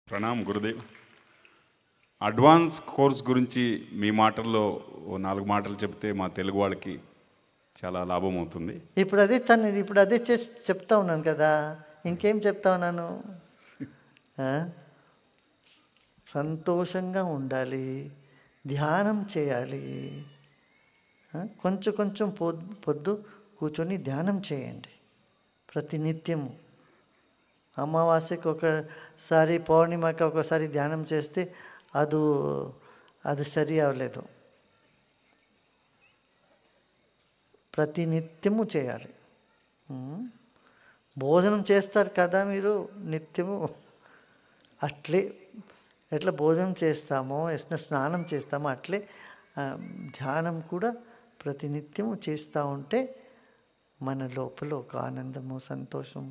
Pranam Gurudev. Advance course గురించి మీ మాటల్లో ఓ 4 మాటలు చెప్తే మా తెలుగు వాళ్ళకి చాలా లాభం అవుతుంది. ఇప్పుడు అదే చేసి చెప్తా ఉన్నాను కదా, ఇంకేం చెప్తా ఉన్నాను? సంతోషంగా ఉండాలి, ధ్యానం చేయాలి. కొంచెం పొద్దు కూర్చొని ధ్యానం చేయండి ప్రతినిత్యము. అమావాస్యకి ఒకసారి, పౌర్ణిమకి ఒకసారి ధ్యానం చేస్తే అది సరి అవ్వలేదు. ప్రతినిత్యము చేయాలి. భోజనం చేస్తారు కదా మీరు నిత్యము, అట్లే ఎట్లా భోజనం చేస్తామో, ఎట్లా స్నానం చేస్తామో అట్లే ధ్యానం కూడా ప్రతినిత్యము చేస్తూ ఉంటే మన లోపల ఒక ఆనందము, సంతోషం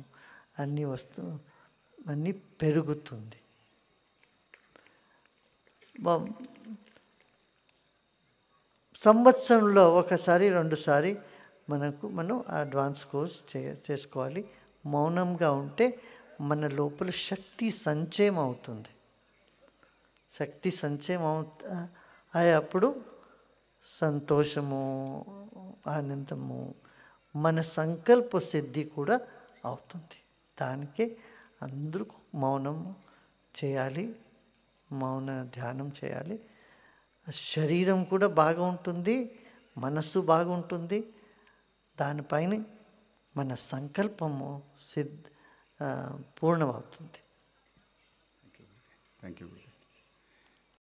అన్నీ పెరుగుతుంది. సంవత్సరంలో ఒకసారి 2 సారి మనం అడ్వాన్స్ కోర్స్ చేసుకోవాలి. మౌనంగా ఉంటే మన లోపల శక్తి సంచయం అవుతుంది. శక్తి సంచయం అప్పుడు సంతోషము, ఆనందము, మన సంకల్ప సిద్ధి కూడా అవుతుంది. దానికే అందరూ మౌనం చేయాలి, మౌన ధ్యానం చేయాలి. శరీరం కూడా బాగా ఉంటుంది, మనస్సు బాగుంటుంది. దానిపైన మన సంకల్పము పూర్ణమవుతుంది. Thank you.